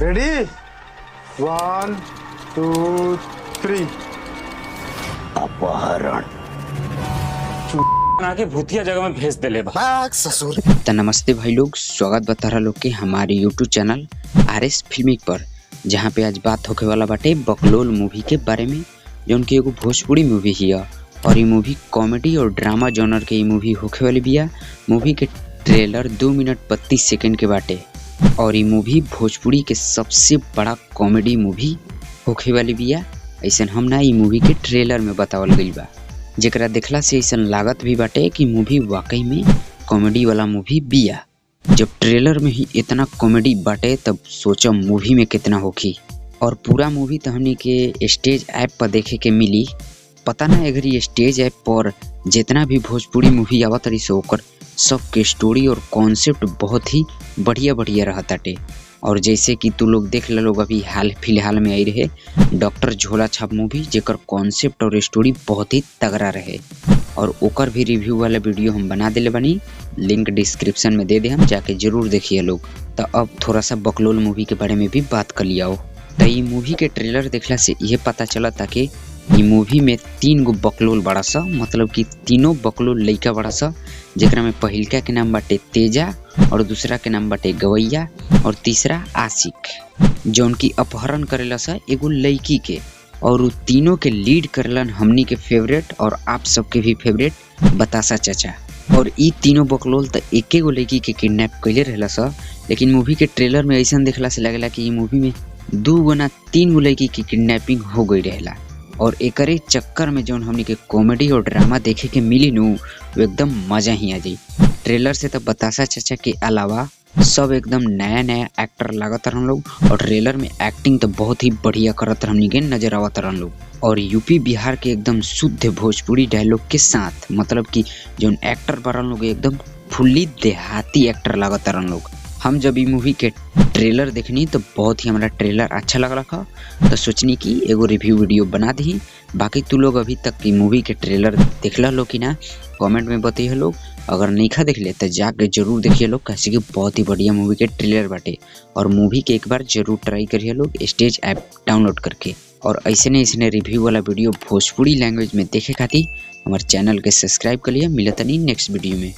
Ready 1 2 3। अपहरण आके भूतिया जगह में भेज देले बा। भाग ससुर। तो नमस्ते भाई लोग, स्वागत बता रहा लोग के हमारे यूट्यूब चैनल RS फिल्मिक पर, जहाँ पे आज बात होके वाला बाटे बकलोल मूवी के बारे में, जो उनकी एगो भोजपुरी मूवी हिया और ये मूवी कॉमेडी और ड्रामा जॉनर के ये मूवी होके वाली बिया। मूवी के ट्रेलर 2 मिनट 32 सेकंड के बाटे और ये मूवी भोजपुरी के सबसे बड़ा कॉमेडी मूवी होके वाली बिया। ऐसा हम ना ये मूवी के ट्रेलर में बतावल गइल बा, जेकरा देखला से ऐसा लागत भी बाटे कि मूवी वाकई में कॉमेडी वाला मूवी बिया। जब ट्रेलर में ही इतना कॉमेडी बाटे तब सोचो मूवी में कितना होगी। और पूरा मूवी तो हमने के स्टेज ऐप पर देखे के मिली। पता ना अगर ये स्टेज ऐप पर जितना भी भोजपुरी मूवी आवत रही से ओकर सबके स्टोरी और कॉन्सेप्ट बहुत ही बढ़िया बढ़िया रहताटे। और जैसे कि तू लोग देख ले लोग, अभी हाल फिलहाल में आई रहे डॉक्टर झोला छाप मूवी, जेकर कॉन्सेप्ट और स्टोरी बहुत ही तगड़ा रहे और ओकर भी रिव्यू वाला वीडियो हम बना देले बनी, लिंक डिस्क्रिप्शन में दे दे, हम जाके जरूर देखिए लोग। तो अब थोड़ा सा बकलोल मूवी के बारे में भी बात कर लिया हो। तो ये मूवी के ट्रेलर देखला से ये पता चला था कि ये मूवी में 3 गो बकलोल बड़ा सा, मतलब कि तीनों बकलोल लइका बड़ा सा, जेकरा में पहिलका के नाम बाटे तेजा और दूसरा के नाम बाटे गवैया और तीसरा आशिक, जो उनकी अपहरण करेला सा एगो लड़की के। और वो तीनों के लीड करलन हमनी के फेवरेट और आप सबके भी फेवरेट बतासा चाचा। और ये तीनों बकलोल तो एक गो लड़की के किडनैप कैले रहला सा, लेकिन मूवी के ट्रेलर में ऐसा देखला से लगला कि ये मूवी में 2 गुना 3 गो लड़की की किडनैपिंग हो गई रहेला। और एकरे चक्कर में जौन हमनी के कॉमेडी और ड्रामा देखे के मिली नु, वो एकदम मजा ही आ जाई। ट्रेलर से तो बतासा चाचा के अलावा सब एकदम नया नया एक्टर लागत रहन लोग, और ट्रेलर में एक्टिंग तो बहुत ही बढ़िया करत हमनी के नजर आवत रहन लोग। और यूपी बिहार के एकदम शुद्ध भोजपुरी डायलॉग के साथ, मतलब कि जौन एक्टर बरन लोग एकदम फुल्ली देहाती एक्टर लागत रहन लोग। हम जब ये मूवी के ट्रेलर देखनी तो बहुत ही हमारा ट्रेलर अच्छा लग रहा था, तो सोचनी कि एगो रिव्यू वीडियो बना दी। बाकी तू लोग अभी तक की मूवी के ट्रेलर देखला लो कि ना, कमेंट में बताइए लोग। अगर नहीं देख ले तो जाके जरूर देखिए लोग, कैसे कि बहुत ही बढ़िया मूवी के ट्रेलर बाटे। और मूवी के एक बार जरूर ट्राई करिए लोग स्टेज ऐप डाउनलोड करके। और ऐसे रिव्यू वाला वीडियो भोजपुरी लैंग्वेज में देखे खातिर हमारे चैनल के सब्सक्राइब कर लिया। मिलता नहीं नेक्स्ट वीडियो में।